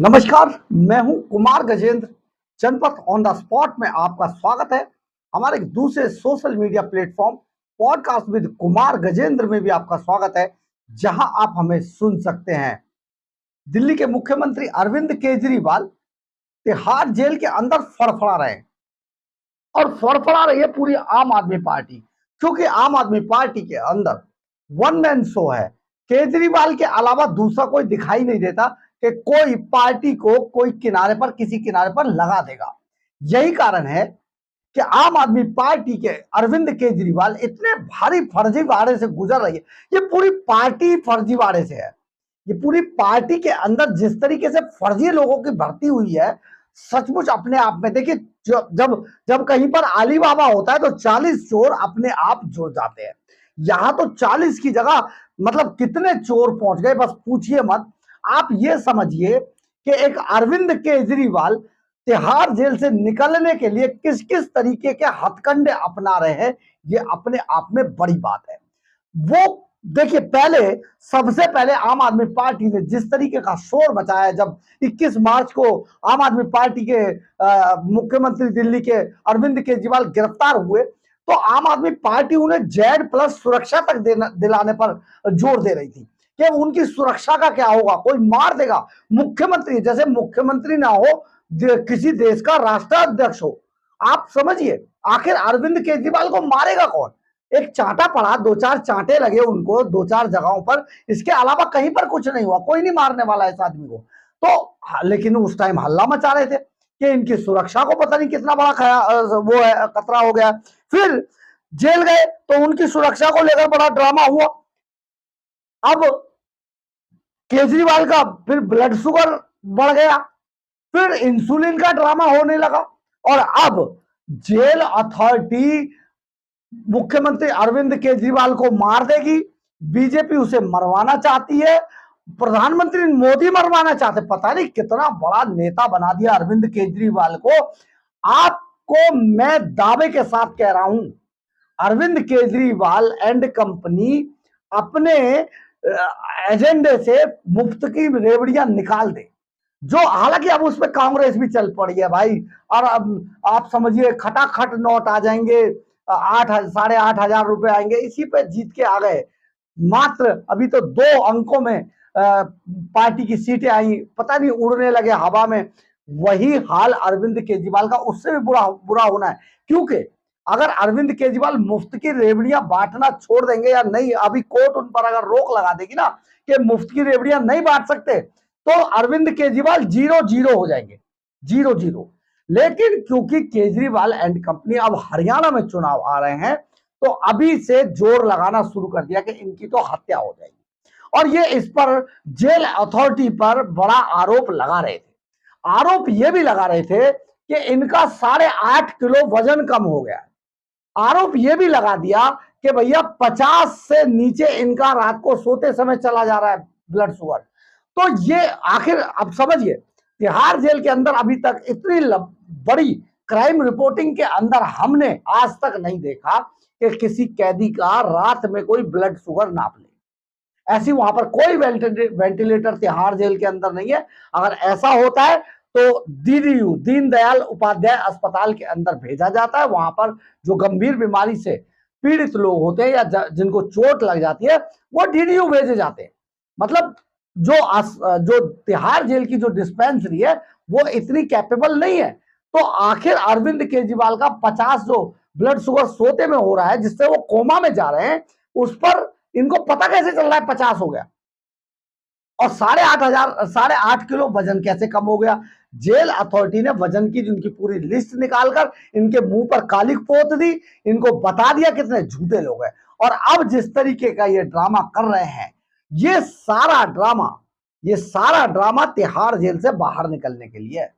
नमस्कार, मैं हूं कुमार गजेंद्र। जनपथ ऑन द स्पॉट में आपका स्वागत है। हमारे एक दूसरे social media platform podcast with Kumar Gajendra में भी आपका स्वागत है, जहां आप हमें सुन सकते हैं। दिल्ली के मुख्यमंत्री अरविंद केजरीवाल तिहाड़ जेल के अंदर फड़फड़ा रहे हैं और फड़फड़ा रही है पूरी आम आदमी पार्टी, क्योंकि आम आदमी पार्टी के अंदर वन मैन शो है। केजरीवाल के अलावा दूसरा कोई दिखाई नहीं देता कि कोई पार्टी को कोई किनारे पर किसी किनारे पर लगा देगा। यही कारण है कि आम आदमी पार्टी के अरविंद केजरीवाल इतने भारी फर्जीवाड़े से गुजर रही है। ये पूरी पार्टी फर्जीवाड़े से है। ये पूरी पार्टी के अंदर जिस तरीके से फर्जी लोगों की भर्ती हुई है, सचमुच अपने आप में देखिए, जब जब कहीं पर अली बाबा होता है तो 40 चोर अपने आप जुड़ जाते हैं। यहां तो 40 की जगह मतलब कितने चोर पहुंच गए, बस पूछिए मत। आप ये समझिए कि एक अरविंद केजरीवाल तिहाड़ जेल से निकलने के लिए किस किस तरीके के हथकंडे अपना रहे हैं, ये अपने आप में बड़ी बात है। वो देखिए, सबसे पहले आम आदमी पार्टी ने जिस तरीके का शोर मचाया जब 21 मार्च को आम आदमी पार्टी के मुख्यमंत्री दिल्ली के अरविंद केजरीवाल गिरफ्तार हुए, तो आम आदमी पार्टी उन्हें Z+ सुरक्षा तक दिलाने पर जोर दे रही थी कि उनकी सुरक्षा का क्या होगा, कोई मार देगा। मुख्यमंत्री जैसे मुख्यमंत्री ना हो, किसी देश का राष्ट्राध्यक्ष हो। आप समझिए, आखिर अरविंद केजरीवाल को मारेगा कौन? एक चांटा पड़ा, 2-4 चांटे लगे उनको 2-4 जगहों पर, इसके अलावा कहीं पर कुछ नहीं हुआ। कोई नहीं मारने वाला इस आदमी को। तो लेकिन उस टाइम हल्ला मचा रहे थे कि इनकी सुरक्षा को पता नहीं कितना बड़ा वो है, खतरा हो गया। फिर जेल गए तो उनकी सुरक्षा को लेकर बड़ा ड्रामा हुआ। अब केजरीवाल का फिर ब्लड शुगर बढ़ गया, फिर इंसुलिन का ड्रामा होने लगा, और अब जेल अथॉरिटी मुख्यमंत्री अरविंद केजरीवाल को मार देगी। बीजेपी उसे मरवाना चाहती है, प्रधानमंत्री मोदी मरवाना चाहते। पता नहीं कितना बड़ा नेता बना दिया अरविंद केजरीवाल को। आपको मैं दावे के साथ कह रहा हूं, अरविंद केजरीवाल एंड कंपनी अपने एजेंडे से मुफ्त की रेवड़ियां निकाल दे, जो हालांकि अब उसमें कांग्रेस भी चल पड़ी है भाई। और अब आप समझिए खटाखट नोट आ जाएंगे, 8,500 रुपए आएंगे, इसी पे जीत के आ गए। मात्र अभी तो 2 अंकों में पार्टी की सीटें आई, पता नहीं उड़ने लगे हवा में। वही हाल अरविंद केजरीवाल का, उससे भी बुरा बुरा होना है। क्योंकि अगर अरविंद केजरीवाल मुफ्त की रेवड़ियां बांटना छोड़ देंगे या नहीं, अभी कोर्ट उन पर अगर रोक लगा देगी ना कि मुफ्त की रेवड़ियां नहीं बांट सकते, तो अरविंद केजरीवाल 0-0 हो जाएंगे, 0-0। लेकिन क्योंकि केजरीवाल एंड कंपनी अब हरियाणा में चुनाव आ रहे हैं, तो अभी से जोर लगाना शुरू कर दिया कि इनकी तो हत्या हो जाएगी। और ये इस पर जेल अथॉरिटी पर बड़ा आरोप लगा रहे थे। आरोप ये भी लगा रहे थे कि इनका 8.5 किलो वजन कम हो गया है। आरोप यह भी लगा दिया कि भैया 50 से नीचे इनका रात को सोते समय चला जा रहा है ब्लड शुगर। तो ये आखिर अब समझिए, तिहाड़ जेल के अंदर अभी तक इतनी बड़ी क्राइम रिपोर्टिंग के अंदर हमने आज तक नहीं देखा कि किसी कैदी का रात में कोई ब्लड शुगर नाप ले। ऐसी वहां पर कोई वेंटिलेटर तिहाड़ जेल के अंदर नहीं है। अगर ऐसा होता है तो DDU दीनदयाल उपाध्याय अस्पताल के अंदर भेजा जाता है। वहां पर जो गंभीर बीमारी से पीड़ित लोग होते हैं या जिनको चोट लग जाती है, वो DDU भेजे जाते हैं। मतलब जो तिहाड़ जेल की जो डिस्पेंसरी है वो इतनी कैपेबल नहीं है। तो आखिर अरविंद केजरीवाल का 50 जो ब्लड शुगर सोते में हो रहा है, जिससे वो कोमा में जा रहे हैं, उस पर इनको पता कैसे चल रहा है 50 हो गया? और 8.5 किलो वजन कैसे कम हो गया? जेल अथॉरिटी ने वजन की जिनकी पूरी लिस्ट निकालकर इनके मुंह पर कालिक पोत दी, इनको बता दिया कितने झूठे लोग हैं। और अब जिस तरीके का ये ड्रामा कर रहे हैं, ये सारा ड्रामा तिहाड़ जेल से बाहर निकलने के लिए है।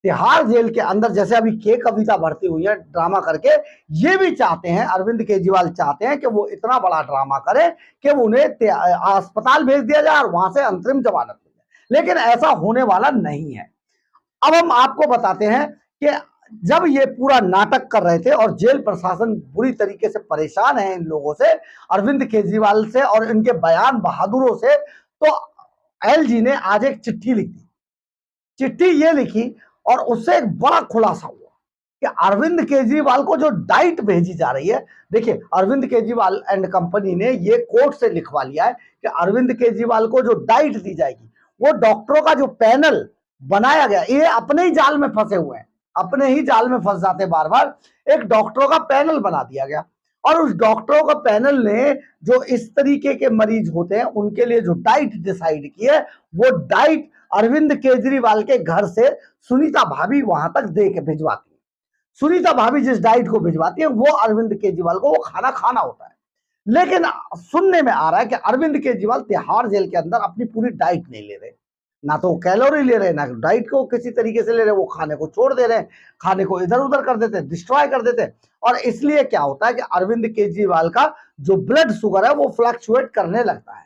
तिहाड़ जेल के अंदर जैसे अभी के कविता भर्ती हुई है ड्रामा करके, ये भी चाहते हैं, अरविंद केजरीवाल चाहते हैं कि वो इतना बड़ा ड्रामा करे कि उन्हें अस्पताल भेज दिया जाए और वहां से अंतरिम जमानत मिल जाए। लेकिन ऐसा होने वाला नहीं है। अब हम आपको बताते हैं कि जब ये पूरा नाटक कर रहे थे और जेल प्रशासन बुरी तरीके से परेशान है इन लोगों से, अरविंद केजरीवाल से और इनके बयान बहादुरों से, तो LG ने आज एक चिट्ठी लिख दी। चिट्ठी ये लिखी और उससे एक बड़ा खुलासा हुआ कि अरविंद केजरीवाल को जो डाइट भेजी जा रही है, देखिए अरविंद केजरीवाल एंड कंपनी ने ये कोर्ट से लिखवा लिया है कि अरविंद केजरीवाल को जो डाइट दी जाएगी वो डॉक्टरों का जो पैनल बनाया गया, ये अपने ही जाल में फंसे हुए हैं, अपने ही जाल में फंस जाते बार बार। एक डॉक्टरों का पैनल बना दिया गया और उस डॉक्टरों का पैनल ने जो इस तरीके के मरीज होते हैं उनके लिए जो डाइट डिसाइड की है, वो डाइट अरविंद केजरीवाल के घर से सुनीता भाभी वहां तक दे के भिजवाती है। सुनीता भाभी जिस डाइट को भिजवाती है वो अरविंद केजरीवाल को वो खाना खाना होता है। लेकिन सुनने में आ रहा है कि अरविंद केजरीवाल तिहाड़ जेल के अंदर अपनी पूरी डाइट नहीं ले रहे, ना तो कैलोरी ले रहे, ना डाइट को किसी तरीके से ले रहे, वो खाने को छोड़ दे रहे हैं, खाने को इधर उधर कर देते, डिस्ट्रॉय कर देते। और इसलिए क्या होता है कि अरविंद केजरीवाल का जो ब्लड शुगर है वो फ्लक्चुएट करने लगता है,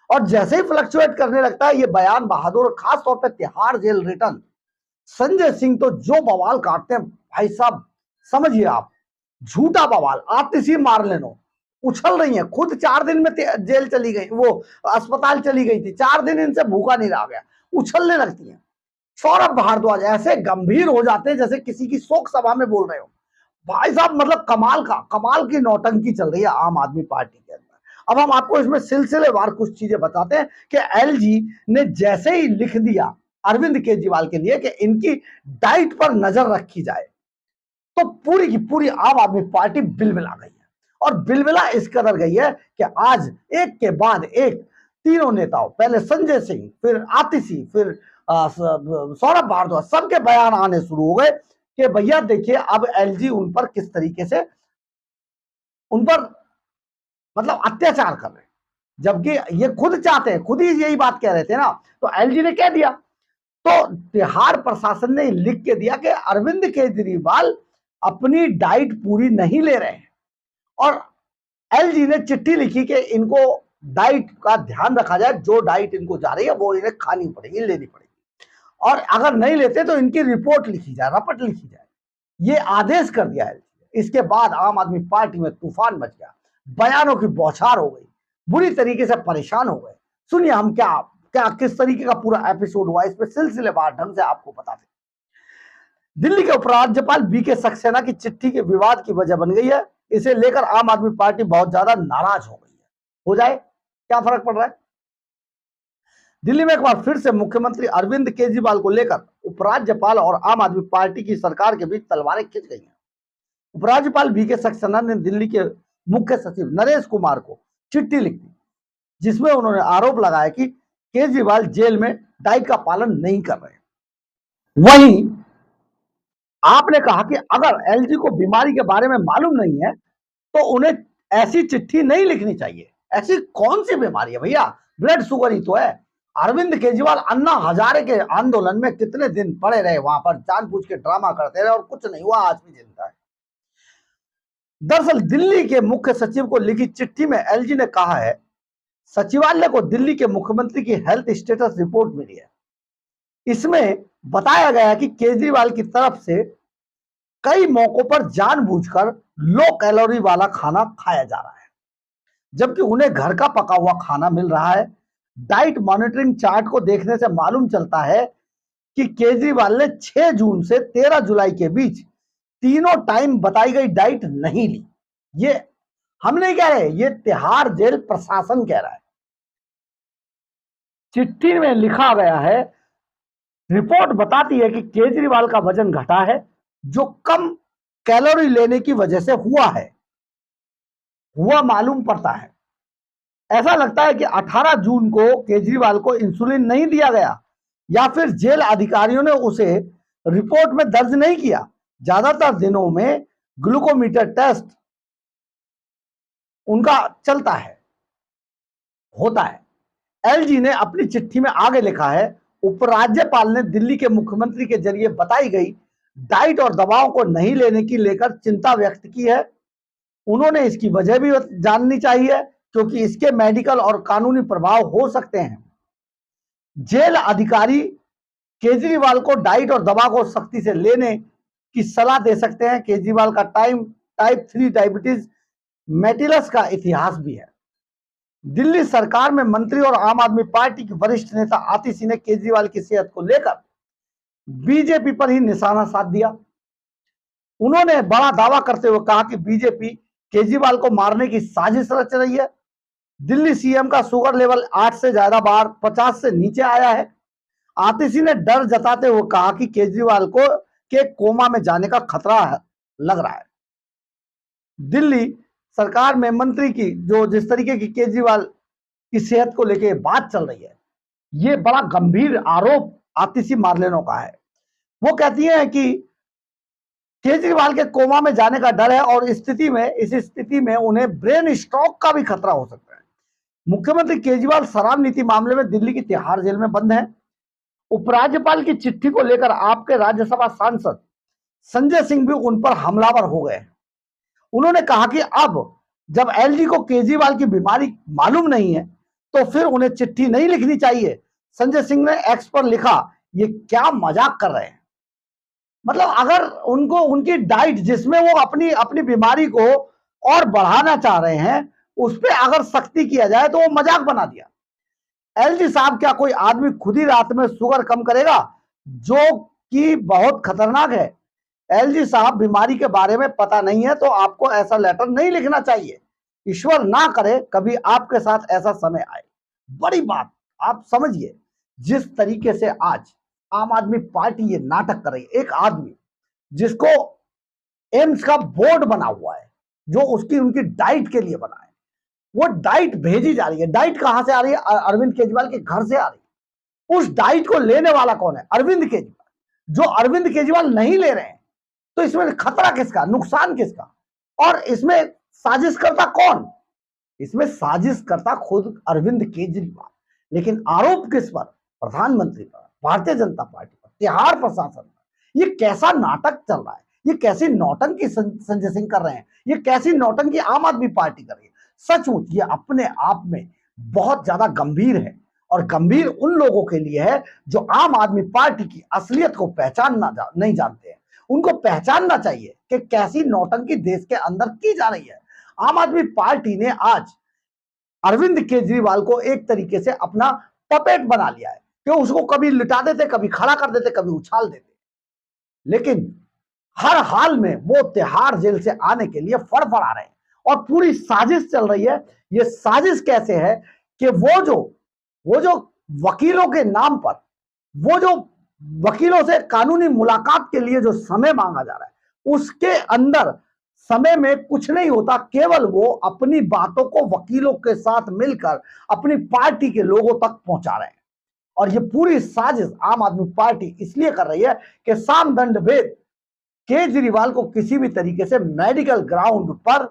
और जैसे ही फ्लक्चुएट करने लगता है ये बयान बहादुर, खास तौर पर तिहाड़ जेल रिटर्न संजय सिंह तो जो बवाल काटते हैं भाई साहब, समझिए आप, झूठा बवाल, आतिशी मार लेनो, उछल रही है। खुद 4 दिन में जेल चली गई, वो अस्पताल चली गई थी, 4 दिन इनसे भूखा नहीं रहा गया, उछलने लगती हैं। सौरभ भारद्वाज ऐसे गंभीर हो जाते हैं जैसे किसी की शोक सभा में बोल रहे हो। भाई साहब मतलब कमाल की नौटंकी चल रही है आम आदमी पार्टी के अंदर। अब हम आपको इसमें सिलसिलेवार कुछ चीजें बताते हैं कि एलजी ने जैसे ही लिख दिया अरविंद केजरीवाल के लिए कि इनकी डाइट पर नजर रखी जाए, तो पूरी की पूरी आम आदमी पार्टी बिलबिला गई है। और बिलबिला इस कदर गई है कि आज एक के बाद एक तीनों नेताओं, पहले संजय सिंह, फिर आतिशी, फिर सौरभ भारद्वाज, सबके बयान आने शुरू हो गए कि भैया देखिए अब एलजी उन पर किस तरीके से उन पर मतलब अत्याचार कर रहे हैं, जबकि ये खुद चाहते हैं, खुद ही यही बात कह रहे थे ना। तो एलजी ने कह दिया, तो तिहाड़ प्रशासन ने लिख के दिया कि अरविंद केजरीवाल अपनी डाइट पूरी नहीं ले रहे हैं, और एलजी ने चिट्ठी लिखी कि इनको डाइट का ध्यान रखा जाए, जो डाइट इनको जा रही है वो इन्हें खानी पड़ेगी, लेनी पड़ेगी, और अगर नहीं लेते तो इनकी रिपोर्ट लिखी जाए, रपट लिखी जाए, ये आदेश कर दिया एलजी ने। इसके बाद आम आदमी पार्टी में तूफान मच गया, बयानों की बौछार हो गई, बुरी तरीके से परेशान हो गए। सुनिए हम क्या क्या किस तरीके का पूरा एपिसोड हुआ, इस पे सिलसिलेवार ढंग से आपको बताते। दिल्ली के उपराज्यपाल बीके सक्सेना की चिट्ठी के विवाद की वजह बन गई है, इसे लेकर आम आदमी पार्टी बहुत ज्यादा नाराज हो गई है। हो जाए, क्या फर्क पड़ रहा है। दिल्ली में एक बार फिर से मुख्यमंत्री अरविंद केजरीवाल को लेकर उपराज्यपाल और आम आदमी पार्टी की सरकार के बीच तलवारें खिंच गई हैं। उपराज्यपाल बीके सक्सेना ने दिल्ली के मुख्य सचिव नरेश कुमार को चिट्ठी लिखी, जिसमें उन्होंने आरोप लगाया कि केजरीवाल जेल में डाइट का पालन नहीं कर रहे। वहीं आपने कहा कि अगर एलजी को बीमारी के बारे में मालूम नहीं है तो उन्हें ऐसी चिट्ठी नहीं लिखनी चाहिए। ऐसी कौन सी बीमारी है भैया, ब्लड शुगर ही तो है। अरविंद केजरीवाल अन्ना हजारे के आंदोलन में कितने दिन पड़े रहे, वहां पर जानबूझ के ड्रामा करते रहे और कुछ नहीं हुआ, आज भी जिंदा है। दरअसल दिल्ली के मुख्य सचिव को लिखी चिट्ठी में एलजी ने कहा है, सचिवालय को दिल्ली के मुख्यमंत्री की हेल्थ स्टेटस रिपोर्ट मिली है, इसमें बताया गया कि केजरीवाल की तरफ से कई मौकों पर जानबूझकर लो कैलोरी वाला खाना खाया जा रहा है, जबकि उन्हें घर का पका हुआ खाना मिल रहा है। डाइट मॉनिटरिंग चार्ट को देखने से मालूम चलता है कि केजरीवाल ने 6 जून से 13 जुलाई के बीच तीनों टाइम बताई गई डाइट नहीं ली। ये हम नहीं कह रहे, ये तिहाड़ जेल प्रशासन कह रहा है। चिट्ठी में लिखा गया है, रिपोर्ट बताती है कि केजरीवाल का वजन घटा है, जो कम कैलोरी लेने की वजह से हुआ मालूम पड़ता है। ऐसा लगता है कि 18 जून को केजरीवाल को इंसुलिन नहीं दिया गया, या फिर जेल अधिकारियों ने उसे रिपोर्ट में दर्ज नहीं किया। ज्यादातर दिनों में ग्लूकोमीटर टेस्ट उनका चलता है, होता है। एलजी ने अपनी चिट्ठी में आगे लिखा है, उपराज्यपाल ने दिल्ली के मुख्यमंत्री के जरिए बताई गई डाइट और दवाओं को नहीं लेने की लेकर चिंता व्यक्त की है। उन्होंने इसकी वजह भी जाननी चाहिए, क्योंकि इसके मेडिकल और कानूनी प्रभाव हो सकते हैं। जेल अधिकारी केजरीवाल को डाइट और दवा को सख्ती से लेने की सलाह दे सकते हैं। केजरीवाल का टाइप 3 डायबिटीज मेटिलस का इतिहास भी है। दिल्ली सरकार में मंत्री और आम आदमी पार्टी के वरिष्ठ नेता आतिशी ने केजरीवाल की सेहत को लेकर बीजेपी पर ही निशाना साध दिया। उन्होंने बड़ा दावा करते हुए कहा कि बीजेपी केजरीवाल को मारने की साजिश रच रही है। दिल्ली सीएम का शुगर लेवल 8 से ज्यादा बार 50 से नीचे आया है। आतिशी ने डर जताते हुए कहा कि केजरीवाल को के कोमा में जाने का खतरा लग रहा है। दिल्ली सरकार में मंत्री की जो जिस तरीके की केजरीवाल की सेहत को लेकर बात चल रही है, ये बड़ा गंभीर आरोप आतिशी मार्लेनो का है। वो कहती है कि केजरीवाल के कोमा में जाने का डर है और इस स्थिति में उन्हें ब्रेन स्ट्रोक का भी खतरा हो सकता है। मुख्यमंत्री केजरीवाल शराब नीति मामले में दिल्ली की तिहाड़ जेल में बंद है। उपराज्यपाल की चिट्ठी को लेकर आपके राज्यसभा सांसद संजय सिंह भी उन पर हमलावर हो गए। उन्होंने कहा कि अब जब एलजी को केजरीवाल की बीमारी मालूम नहीं है तो फिर उन्हें चिट्ठी नहीं लिखनी चाहिए। संजय सिंह ने एक्स पर लिखा, ये क्या मजाक कर रहे हैं। मतलब अगर उनको उनकी डाइट जिसमें वो अपनी अपनी बीमारी को और बढ़ाना चाह रहे हैं उस पर अगर सख्ती किया जाए तो वो मजाक बना दिया। एलजी साहब, क्या कोई आदमी खुद ही रात में शुगर कम करेगा, जो कि बहुत खतरनाक है। एलजी साहब, बीमारी के बारे में पता नहीं है तो आपको ऐसा लेटर नहीं लिखना चाहिए। ईश्वर ना करे कभी आपके साथ ऐसा समय आए। बड़ी बात आप समझिए, जिस तरीके से आज आम आदमी पार्टी ये नाटक कर रही है। एक आदमी जिसको एम्स का बोर्ड बना हुआ है, जो उसकी उनकी डाइट के लिए बना है, वो डाइट भेजी जा रही है। डाइट कहां से आ रही है? अरविंद केजरीवाल के घर से आ रही है। उस डाइट को लेने वाला कौन है? अरविंद केजरीवाल। जो अरविंद केजरीवाल नहीं ले रहे हैं तो इसमें खतरा किसका, नुकसान किसका? और इसमें साजिशकर्ता कौन? इसमें साजिशकर्ता खुद अरविंद केजरीवाल। लेकिन आरोप किस पर? प्रधानमंत्री पर, भारतीय जनता पार्टी पर, तिहाड़ प्रशासन पर। ये कैसा नाटक चल रहा है? ये कैसी नौटंकी संजय सिंह कर रहे हैं? ये कैसी नौटंकी आम आदमी पार्टी कर रही है? सचमुच ये अपने आप में बहुत ज्यादा गंभीर है। और गंभीर उन लोगों के लिए है जो आम आदमी पार्टी की असलियत को पहचानना नहीं जानते हैं। उनको पहचानना चाहिए कि कैसी नौटंकी देश के अंदर की जा रही है। आम आदमी पार्टी ने आज अरविंद केजरीवाल को एक तरीके से अपना पपेट बना लिया है कि उसको कभी लिटा देते, कभी खड़ा कर देते, कभी उछाल देते। लेकिन हर हाल में वो तिहाड़ जेल से आने के लिए फड़फड़ा रहे हैं और पूरी साजिश चल रही है। ये साजिश कैसे है कि वो जो वकीलों के नाम पर, वो जो वकीलों से कानूनी मुलाकात के लिए जो समय मांगा जा रहा है, उसके अंदर समय में कुछ नहीं होता। केवल वो अपनी बातों को वकीलों के साथ मिलकर अपनी पार्टी के लोगों तक पहुंचा रहे हैं। और ये पूरी साजिश आम आदमी पार्टी इसलिए कर रही है कि सामदंड भेद केजरीवाल को किसी भी तरीके से मेडिकल ग्राउंड पर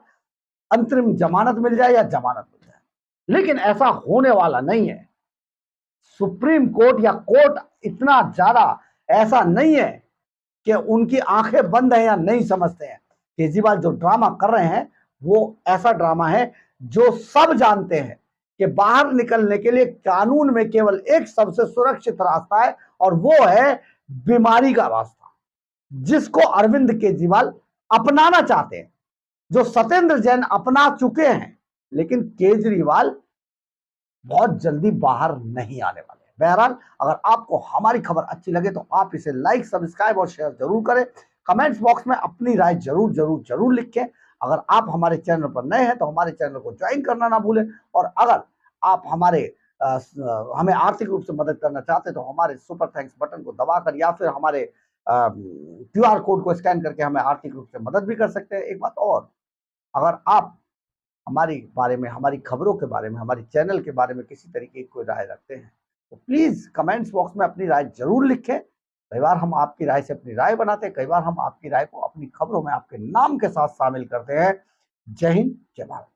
अंतरिम जमानत मिल जाए या जमानत मिल जाए। लेकिन ऐसा होने वाला नहीं है। सुप्रीम कोर्ट या कोर्ट इतना ज्यादा ऐसा नहीं है कि उनकी आंखें बंद है या नहीं समझते हैं। केजरीवाल जो ड्रामा कर रहे हैं वो ऐसा ड्रामा है जो सब जानते हैं कि बाहर निकलने के लिए कानून में केवल एक सबसे सुरक्षित रास्ता है और वो है बीमारी का रास्ता, जिसको अरविंद केजरीवाल अपनाना चाहते हैं, जो सत्येंद्र जैन अपना चुके हैं। लेकिन केजरीवाल बहुत जल्दी बाहर नहीं आने वाले। बहरहाल, अगर आपको हमारी खबर अच्छी लगे तो आप इसे लाइक, सब्सक्राइब और शेयर जरूर करें। कमेंट्स बॉक्स में अपनी राय जरूर जरूर जरूर लिखें। अगर आप हमारे चैनल पर नए हैं तो हमारे चैनल को ज्वाइन करना ना भूलें। और अगर आप हमें आर्थिक रूप से मदद करना चाहते हैं तो हमारे सुपर थैंक्स बटन को दबाकर या फिर हमारे QR कोड को स्कैन करके हमें आर्थिक रूप से मदद भी कर सकते हैं। एक बात और, अगर आप हमारे बारे में, हमारी खबरों के बारे में, हमारी चैनल के बारे में किसी तरीके की कोई राय रखते हैं तो प्लीज कमेंट्स बॉक्स में अपनी राय जरूर लिखें। कई बार हम आपकी राय से अपनी राय बनाते हैं, कई बार हम आपकी राय को अपनी खबरों में आपके नाम के साथ शामिल करते हैं। जय हिंद, जय भारत।